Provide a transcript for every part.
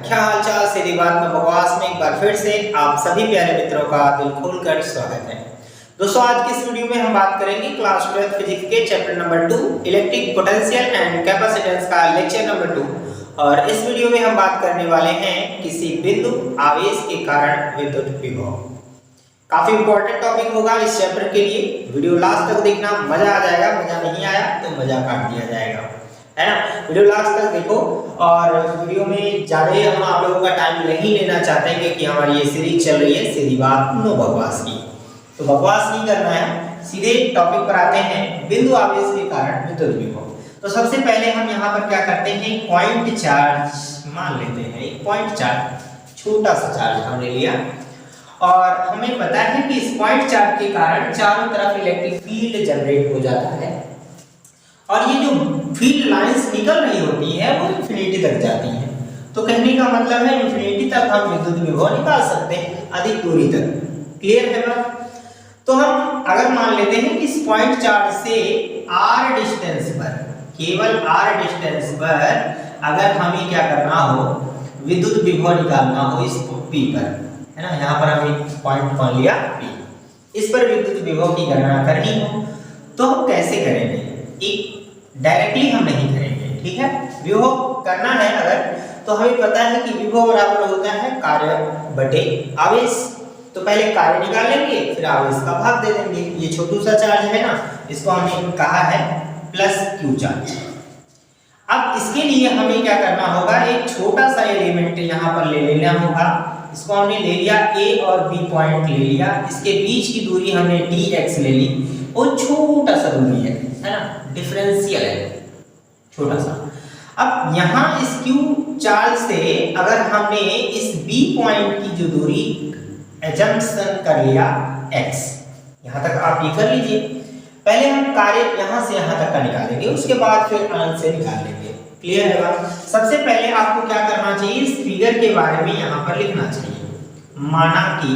क्या हाल चाल। सीधी बात में बकवास में एक बार फिर से आप सभी प्यारे मित्रों का दिल खोलकर स्वागत है। दोस्तों, आज की इस वीडियो में हम बात करेंगे क्लास 12 फिजिक्स के chapter number 2 electric potential and capacitance का लेक्चर नंबर 2। और इस वीडियो में हम बात करने वाले हैं किसी बिंदु आवेश के कारण विद्युत विभव। काफी इंपॉर्टेंट टॉपिक होगा इस चैप्टर के लिए। वीडियो लास्ट तक देखना, मजा आ जाएगा। मजा नहीं आया तो मजा काट दिया जाएगा, है ना। वीडियो लास्ट तक देखो। और वीडियो में ज्यादा हम आप लोगों का टाइम नहीं लेना चाहते हैं क्योंकि हमारी ये सीरीज चल रही है सीधी बात नो बकवास की। तो बकवास नहीं करना है, सीधे टॉपिक पर आते हैं। बिंदु आवेश के कारण विद्युत विभव। तो सबसे पहले हम यहाँ पर क्या करते हैं, पॉइंट चार्ज मान लेते हैं। एक पॉइंट चार्ज, छोटा सा चार्ज हमने लिया और हमें पता है कि इस पॉइंट चार्ज के कारण चारों तरफ इलेक्ट्रिक फील्ड जनरेट हो जाता है और ये जो फील्ड लाइंस निकल रही होती है वो इंफिनिटी तक जाती हैं। तो कहने का मतलब है इंफिनिटी तक हम विद्युत विभव निकाल सकते हैं, अधिक दूरी तक। क्लियर है बात। तो हम अगर मान लेते हैं कि इस पॉइंट चार्ज से r डिस्टेंस पर, केवल r डिस्टेंस पर अगर हमें क्या करना हो, विद्युत विभव निकालना हो इस p पर, है ना। यहाँ पर हमने पॉइंट मान लिया p, इस पर विद्युत विभव की गणना करनी हो तो हम कैसे करेंगे। एक डायरेक्टली हम नहीं करेंगे, ठीक है। विभव करना है अगर, तो हमें पता है कि विभव बराबर होता है कार्य बटे आवेश। तो पहले कार्य निकाल लेंगे, फिर आवेश का भाग दे देंगे। ये छोटू सा चार्ज है ना, इसको हमने कहा है प्लस क्यू चार्ज। अब इसके लिए हमें क्या करना होगा, एक छोटा सा एलिमेंट यहाँ पर ले लेना होगा। इसको हमने ले लिया, ए और बी पॉइंट ले लिया, इसके बीच की दूरी हमने dx ले ली। वो छोटा सा दूरी है ना, डिफरेंशियल है छोटा सा। अब यहाँ इस Q चार्ज से अगर हमने इस B पॉइंट की जो दूरी एजम्पशन कर लिया x, यहाँ तक आप ये कर लीजिए। पहले हम कार्य यहाँ से यहाँ तक का निकालेंगे, उसके बाद फिर अंश से निकाल लेंगे। क्लियर है बात। सबसे पहले आपको क्या करना चाहिए, इस फिगर के बारे में यहाँ पर लिखना चाहिए। माना कि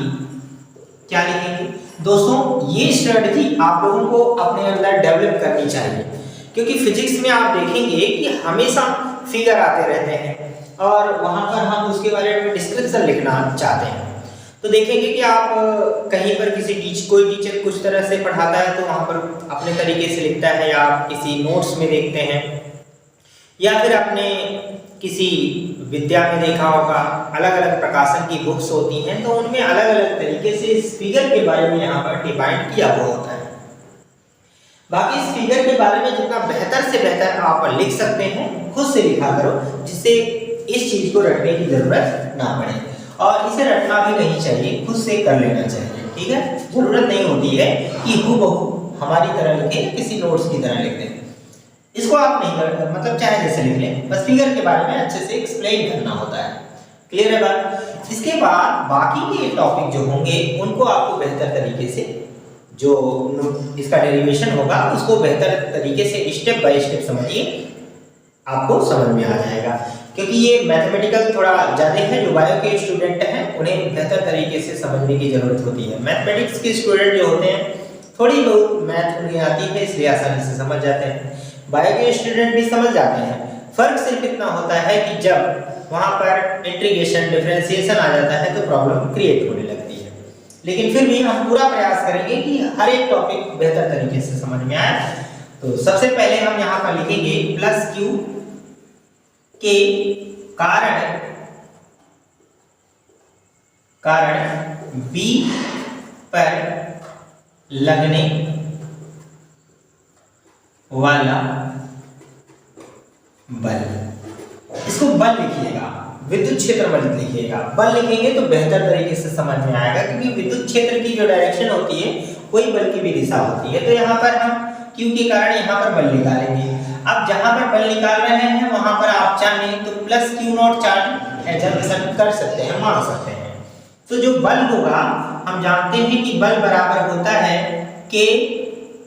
क्या लिखेंगे दोस्तों, ये स्ट्रेटजी आप लोगों को अपने अंदर डेवलप करनी चाहिए क्योंकि फिजिक्स में आप देखेंगे कि हमेशा फिगर आते रहते हैं और वहां पर हम उसके बारे में डिस्क्रिप्शन लिखना चाहते हैं। तो देखेंगे कि आप कहीं पर कोई टीचर कुछ तरह से पढ़ाता है तो वहां पर अपने तरीके से लिखता है, या आप किसी नोट्स में देखते हैं, या फिर अपने किसी विद्या में देखा होगा अलग अलग प्रकाशन की बुक्स होती हैं, तो उनमें अलग अलग तरीके से इस फिगर के बारे में यहाँ पर डिफाइन किया हुआ होता है। बाकी इस फिगर के बारे में जितना बेहतर से बेहतर आप लिख सकते हैं, खुद से लिखा करो, जिससे इस चीज को रटने की जरूरत ना पड़े। और इसे रटना भी नहीं चाहिए, खुद से कर लेना चाहिए, ठीक है। जरूरत नहीं होती है कि हूबहू हमारी तरह लिखे, किसी नोट्स की तरह लिख दें। इसको आप नहीं कर, मतलब चाहे जैसे लिख लें, बस फिगर के बारे में अच्छे से एक्सप्लेन करना होता है। क्लियर है बात। इसके बाद बाकी के टॉपिक जो होंगे उनको आपको बेहतर तरीके से, जो इसका डेरिवेशन होगा उसको बेहतर तरीके से स्टेप बाय स्टेप समझिए, आपको समझ में आ जाएगा। क्योंकि ये मैथमेटिकल थोड़ा ज़्यादा है, जो बायो के स्टूडेंट हैं उन्हें बेहतर तरीके से समझने की जरूरत होती है। मैथमेटिक्स के स्टूडेंट जो होते हैं थोड़ी बहुत मैथ उन्हें आती है, इसलिए आसानी से समझ जाते हैं। बायो के स्टूडेंट भी समझ जाते हैं। फर्क सिर्फ इतना होता है कि जब वहां पर इंटीग्रेशन डिफरेंशिएशन आ जाता है तो प्रॉब्लम क्रिएट होने लगती है। लेकिन फिर भी हम पूरा प्रयास करेंगे कि हर एक टॉपिक बेहतर तरीके से समझ में आए। तो सबसे पहले हम यहाँ पर लिखेंगे प्लस क्यू के कारण बी पर लगने वाला बल। इसको बल लिखिएगा, विद्युत क्षेत्र बल लिखिएगा। बल लिखेंगे तो बेहतर तरीके से समझ में आएगा क्योंकि विद्युत क्षेत्र की जो डायरेक्शन होती है वही बल की भी दिशा होती है। तो यहाँ पर हम Q के कारण यहाँ पर बल निकालेंगे। अब जहां पर बल निकाल रहे हैं वहां पर आप चाहें तो plus Q not charge assumption कर सकते हैं, मान सकते हैं। तो जो बल होगा हम जानते हैं कि बल बराबर होता है K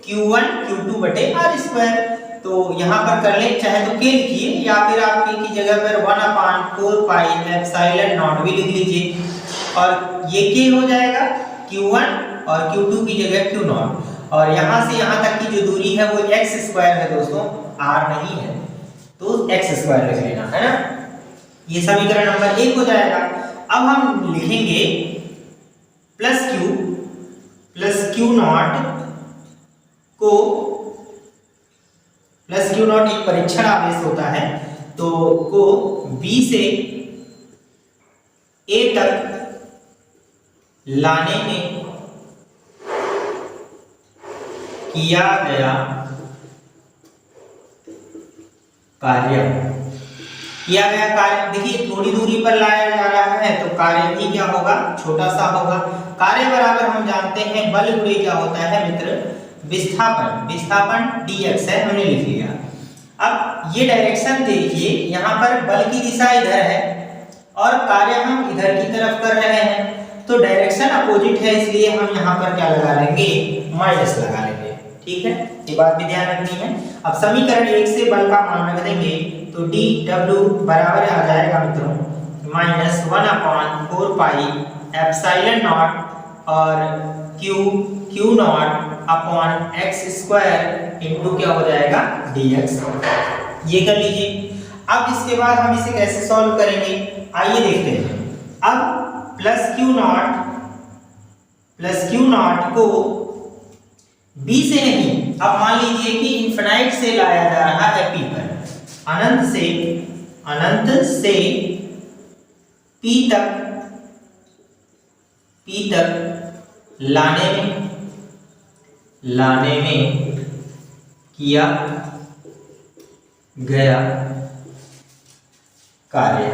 Q1 Q2 बटे R स्क्वायर। तो यहाँ पर कर लें, चाहे तो K लिखिए या फिर आप K की जगह पर 1/4 पाई एप्सिलॉन नॉट भी लिख लीजिए और ये K हो जाएगा Q1 और Q2 की जगह Q नॉट। और यहाँ से यहाँ तक की जो दूरी है वो x स्क्वायर है दोस्तों, r नहीं है, तो x स्क्वायर लिख लेना, है ना। ये समीकरण नंबर 1 हो जाएगा। अब हम लिखेंगे प्लस क्यू नॉट को, प्लस क्यू नॉट एक परीक्षण आवेश होता है, तो को बी से ए तक लाने में किया गया कार्य। देखिए थोड़ी दूरी पर लाया जा रहा है तो कार्य भी क्या होगा, छोटा सा होगा। कार्य बराबर हम जानते हैं बल गुणे क्या होता है मित्र, विस्थापन dx है, हमने लिख लिया। अब ये डायरेक्शन देखिए, यहाँ पर बल की दिशा इधर है और कार्य हम इधर की तरफ कर रहे हैं, तो डायरेक्शन अपोजिट है, इसलिए हम यहाँ पर क्या लगा लेंगे, माइनस लगा लेंगे। ठीक है, ये बात भी ध्यान रखनी है। अब समीकरण 1 से बल का मान रख देंगे तो dw बराबर आ जाएगा मित्रों -1/4 पाई एप्सिलॉन नॉट और q not upon x square into क्या हो जाएगा dx। ये कर लीजिए। अब इसके बाद हम इसे कैसे सॉल्व करेंगे, आइए देखते हैं। अब प्लस क्यू नॉट को b से नहीं, अब मान लीजिए कि इनफिनाइट से लाया जा रहा है p पर, अनंत से p तक लाने में किया गया कार्य।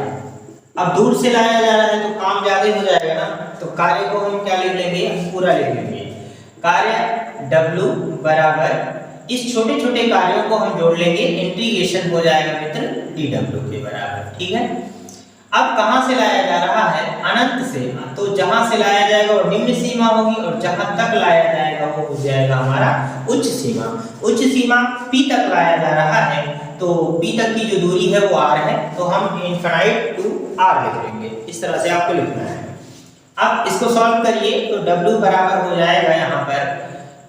अब दूर से लाया जा रहा है तो काम ज्यादा हो जाएगा ना, तो कार्य को हम क्या लिख लेंगे, पूरा लिख लेंगे। कार्य W बराबर इस छोटे छोटे कार्यों को हम जोड़ लेंगे, इंटीग्रेशन हो जाएगा मित्र dw के बराबर। ठीक है, अब कहां से लाया जा रहा है, अनंत से, तो जहां से लाया जाएगा वो निम्न सीमा होगी और जहां तक लाया जाएगा वो हो जाएगा हमारा उच्च सीमा। उच्च सीमा p तक लाया जा रहा है, तो p तक की जो दूरी है वो r है, तो हम इनफिनाइट टू r लिख लेंगे। इस तरह से आपको लिखना है। अब इसको सॉल्व करिए तो w बराबर हो जाएगा यहाँ पर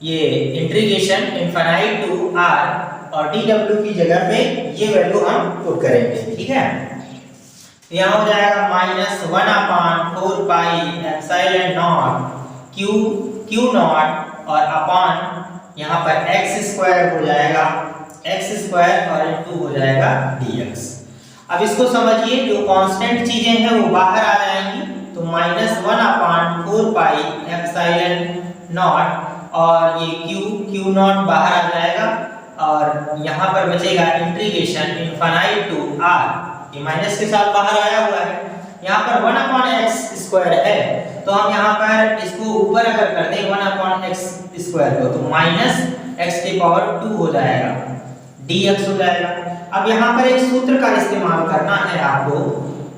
ये इंटीग्रेशन इनफिनाइट टू r और dw की जगह पे ये वैल्यू हम पुट करेंगे। ठीक है, यहाँ हो जाएगा -1/4 pi epsilon not q not और अपॉन यहाँ पर x स्क्वायर हो जाएगा, x स्क्वायर और इनटू हो जाएगा dx। अब इसको समझिए, जो कांस्टेंट चीजें हैं वो बाहर आ जाएंगी, तो -1/4 पाई एप्सिलॉन नॉट और ये q नॉट बाहर आ जाएगा और यहाँ पर बचेगा इंटीग्रेशन इनफिनाइट टू r, ये माइनस के साथ बाहर आया हुआ है। यहाँ पर 1/x स्क्वायर है, तो हम यहाँ पर इसको ऊपर अगर कर दें 1/x स्क्वायर को, तो -x⁴ हो जाएगा, dx हो जाएगा। अब यहाँ पर एक सूत्र का इस्तेमाल करना है आपको,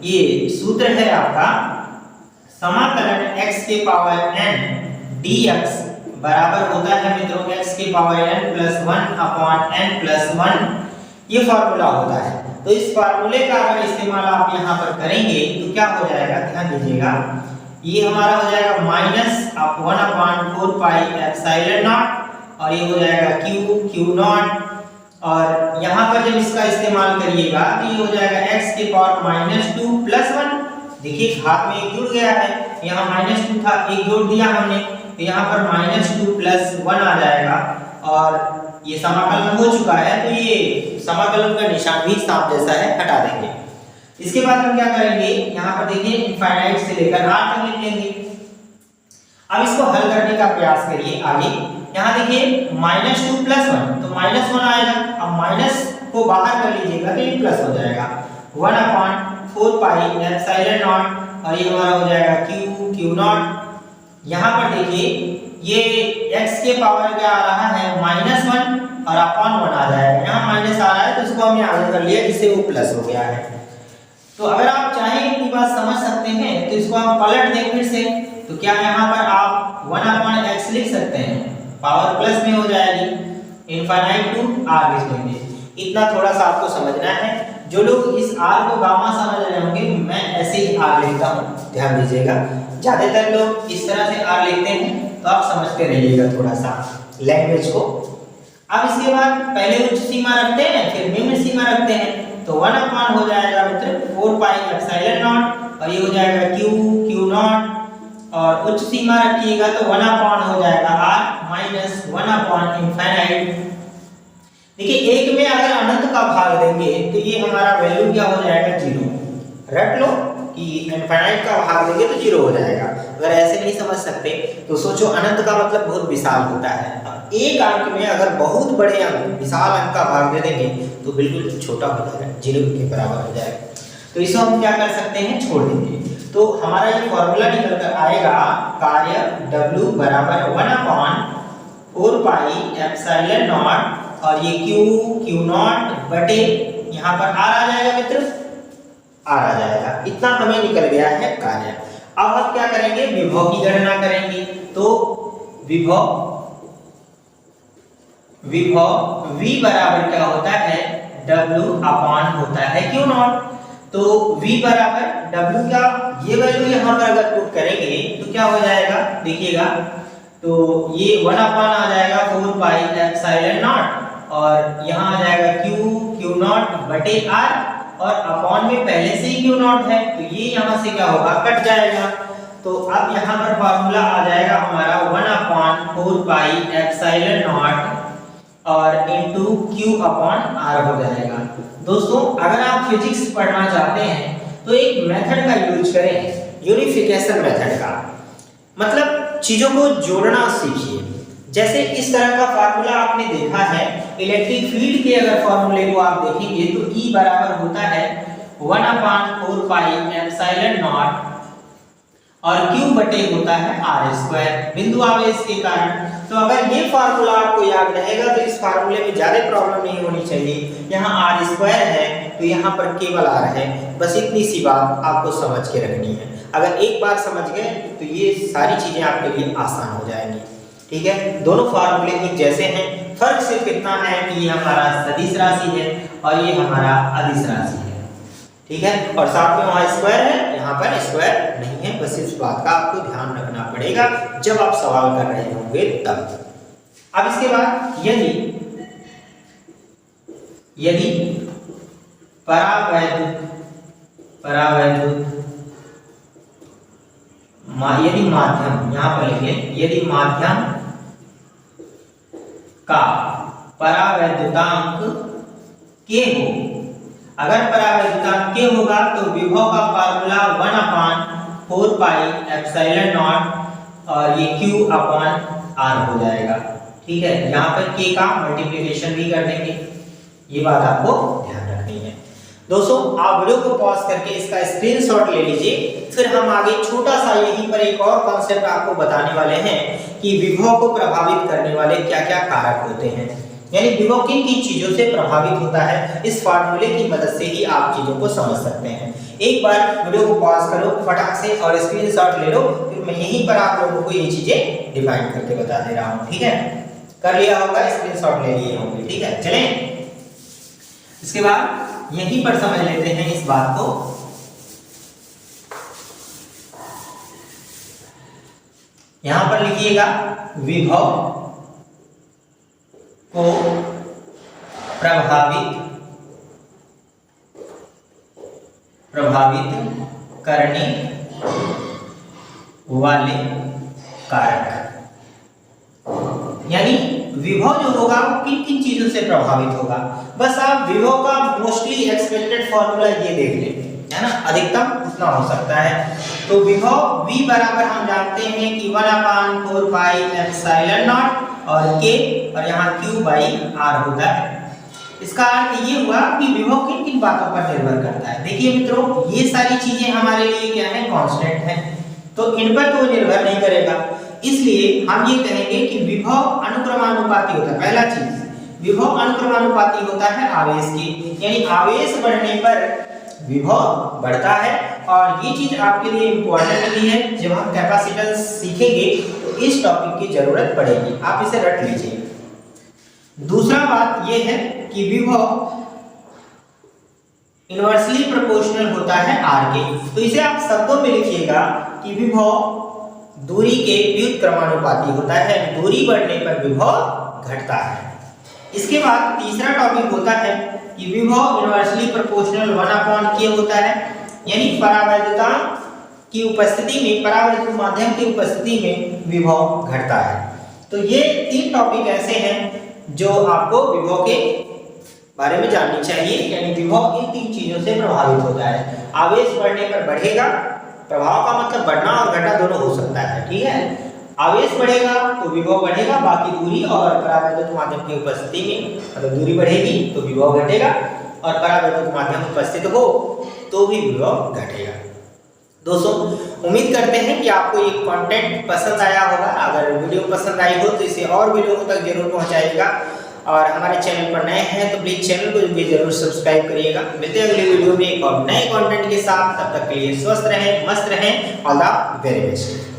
ये सूत्र है आपका समाकलन x⁴n dx बराबर होता है मित्रों x⁴n + 1/n+1, ये फार्मूला होता है। तो इस फार्मूले का अगर इस्तेमाल आप यहाँ पर करेंगे तो क्या हो जाएगा, ध्यान दीजिएगा, ये हमारा हो जाएगा -1/4 पाई एप्सिलॉन नॉट और ये हो जाएगा q नॉट, और यहाँ पर जब इसका इस्तेमाल करिएगा तो ये हो जाएगा x⁻² + 1। देखिए हाथ में एक जुड़ गया है, यहाँ -2 था, एक जोड़ दिया हमने, तो यहाँ पर -2 + 1 आ जाएगा और ये समाकलन हो चुका है, तो ये समाकलन का निशान भी साफ जैसा है, हटा देंगे। इसके बाद हम क्या करेंगे, यहाँ पर देखिए इनफिनाइट से लेकर r तक लिख लेंगे। अब इसको हल करने का प्रयास करिए आगे। यहाँ देखिए -2 + 1, तो -1 आएगा, अब माइनस को बाहर कर लीजिएगा तो ये प्लस हो जाएगा 1/4 पाई एप्सिलॉन नॉट और ये हमारा हो जाएगा q नॉट। यहाँ पर देखिए ये x के पावर क्या आ रहा है, -1 और अपॉन 1 आ जाएगा, यहाँ माइनस आ रहा है तो इसको हमने आगे कर लिया जिससे वो प्लस हो गया है। तो अगर आप चाहें इतनी बात समझ सकते हैं तो इसको हम पलट दें फिर से, तो क्या यहाँ पर आप 1/x लिख सकते हैं, पावर प्लस में हो जाएगी, इनफिनाइट टू r लिख लेंगे। इतना थोड़ा सा आपको समझना है। जो लोग इस r को गामा समझ रहे होंगे, मैं ऐसे ही r लिखता हूँ, ध्यान दीजिएगा। ज्यादातर लोग इस तरह से r लिखते हैं, तो आप समझते रहिएगा थोड़ा सा लैंग्वेज को। अब इसके बाद पहले उच्च सीमा रखते हैं, फिर निम्न सीमा रखते हैं। तो 1 अपॉन हो जाएगा मित्र 4 पाई एप्सिलॉन नॉट, और ये हो जाएगा q नॉट, और उच्च सीमा रखिएगा तो 1 अपॉन हो जाएगा r माइनस 1 अपॉन इनफाइनाइट। देखिए एक में अगर अनंत का भाग देंगे तो ये हमारा वैल्यू क्या हो जाएगा 0। रट लो कि इनफाइनाइट का भाग देंगे तो 0 हो जाएगा। अगर ऐसे नहीं समझ सकते तो सोचो अनंत का मतलब बहुत विशाल होता है। अब एक अंक में अगर बहुत बड़े अंक विशाल अंक का भाग दे देंगे तो बिल्कुल छोटा हो जाएगा, 0 के बराबर हो जाएगा। तो इसको हम क्या कर सकते हैं, छोड़ देंगे। तो हमारा ये फॉर्मूला निकल कर आएगा कार्य W बराबर 1 अपॉन 4 पाई एप्सिलॉन नॉट, और ये Q नॉट बटे यहाँ पर R आ जाएगा मित्र, R आ जाएगा। इतना हमें निकल गया है कार्य। अब हम क्या करेंगे, विभव की गणना करेंगे। तो विभव V बराबर क्या होता है, W अपॉन होता है Q नॉट। तो V बराबर W का ये वैल्यू यहाँ पर अगर पुट करेंगे तो क्या हो जाएगा, देखिएगा तो ये 1 अपॉन आ जाएगा 4 पाई एप्सिलॉन नॉट, और यहाँ आ जाएगा Q नॉट बटे R, और अपॉन में पहले से ही Q नॉट है तो ये यहाँ से क्या होगा, कट जाएगा। तो अब यहाँ पर फॉर्मूला आ जाएगा हमारा 1 अपॉन 4 पाई एप्सिलॉन नॉट और इनटू Q अपॉन R हो जाएगा। दोस्तों अगर आप फिजिक्स पढ़ना चाहते हैं तो एक मेथड का यूज करें, यूनिफिकेशन मेथड का, मतलब चीजों को जोड़ना सीखिए। जैसे इस तरह का फार्मूला आपने देखा है, इलेक्ट्रिक फील्ड के अगर फार्मूले को आप देखेंगे तो E बराबर होता है 1 अपॉन 4 पाई एप्सिलॉन नॉट और Q बटे होता है R स्क्वायर, बिंदु आवेश के कारण। तो अगर ये फार्मूला आपको याद रहेगा तो इस फार्मूले में ज्यादा प्रॉब्लम नहीं होनी चाहिए। यहाँ R स्क्वायर है तो यहाँ पर केवल R है, बस इतनी सी बात आपको समझ के रखनी है। अगर एक बार समझ गए तो ये सारी चीजें आपके लिए आसान हो जाएंगी। ठीक है, दोनों फार्मूले एक जैसे हैं, फर्क सिर्फ इतना है कि ये हमारा सदिश राशि है और ये हमारा अदिश राशि है। ठीक है, और साथ में वहाँ स्क्वायर है, यहाँ पर स्क्वायर नहीं है। बस इस बात का आपको ध्यान रखना पड़ेगा जब आप सवाल कर रहे होंगे तब। अब इसके बाद यदि यदि माध्यम, यहाँ पर लिखे यदि माध्यम का परावैद्युतांक K हो, अगर परावैद्युतांक K होगा तो विभव का formula 1 upon 4 pi epsilon not और ये Q अपॉन R हो जाएगा। ठीक है, यहाँ पर K का मल्टीप्लिकेशन भी कर देंगे, ये बात आपको ध्यान रखनी है। दोस्तों आप वीडियो को पॉज करके इसका स्क्रीनशॉट ले लीजिए, फिर हम आगे छोटा सा यहीं पर एक और कॉन्सेप्ट आपको बताने वाले हैं कि विभव को प्रभावित करने वाले क्या-क्या कारक होते हैं, यानी विभव किन किन चीजों से प्रभावित होता है। इस फार्मूले की मदद से ही आप चीजों को समझ सकते हैं। एक बार वीडियो को पॉज करो फटाक से और स्क्रीनशॉट ले लो, फिर मैं यहीं पर आप लोगों को ये चीजें डिफाइन करके बता दे रहा हूँ। ठीक है, कर लिया होगा, स्क्रीनशॉट ले लिए होंगे। ठीक है, चलें इसके बाद यहीं पर समझ लेते हैं इस बात को। यहां पर लिखिएगा विभव को प्रभावित करने वाले कारक, यानी विभव जो होगा वो किन किन चीजों से प्रभावित होगा। बस आप विभव का मोस्टली एक्सपेक्टेड फॉर्मूला ये देख लें, है ना, अधिकतम उतना हो सकता है। तो विभव V बराबर हम जानते हैं कि 1 अपॉन 4 पाई एप्सिलॉन नॉट और K और यहाँ Q बाई R होता है। इसका अर्थ ये हुआ कि विभव किन किन बातों पर निर्भर करता है। देखिए मित्रों, ये सारी चीजें हमारे लिए क्या है, कांस्टेंट है, तो इन पर तो निर्भर नहीं करेगा। इसलिए हम ये कहेंगे कि विभव अनुक्रमानुपाती होता है। पहला चीज, विभव अनुक्रमानुपाती होता है आवेश की, यानी आवेश बढ़ने पर विभव बढ़ता है। और ये चीज आपके लिए इंपॉर्टेंट भी है, जब हम कैपेसिटेंस सीखेंगे तो इस टॉपिक की जरूरत पड़ेगी, आप इसे रट लीजिए। दूसरा बात ये है कि विभव इनवर्सली प्रोपोर्शनल होता है R के, तो इसे आप शब्दों में लिखिएगा कि विभव दूरी के व्युत्क्रमानुपाती होता है, दूरी बढ़ने पर विभव घटता है। इसके बाद तीसरा टॉपिक होता है कि विभव इनवर्सली प्रोपोर्शनल 1/k होता है, यानी परावैद्युता की उपस्थिति में, परावैद्युत माध्यम की उपस्थिति में विभव घटता है। तो ये 3 टॉपिक ऐसे हैं जो आपको विभव के बारे में जाननी चाहिए, यानी विभव इन 3 चीजों से प्रभावित होता है। आवेश बढ़ने पर बढ़ेगा, प्रभाव का मतलब बढ़ना और घटना दोनों हो सकता है, ठीक है। आवेश बढ़ेगा तो विभव बढ़ेगा, बाकी दूरी और परावैद्युत माध्यम की उपस्थिति में मतलब दूरी बढ़ेगी तो विभव घटेगा, और परावैद्युत माध्यम उपस्थित हो तो भी विभव घटेगा। दोस्तों उम्मीद करते हैं कि आपको ये कंटेंट पसंद आया होगा। अगर वीडियो पसंद आई हो तो इसे और भी लोगों तक जरूर पहुंचाइएगा, और हमारे चैनल पर नए हैं तो प्लीज चैनल को भी जरूर सब्सक्राइब करिएगा। मिलते हैं अगली वीडियो में एक और नए कंटेंट के साथ, तब तक के लिए स्वस्थ रहें, मस्त रहें। All the very best.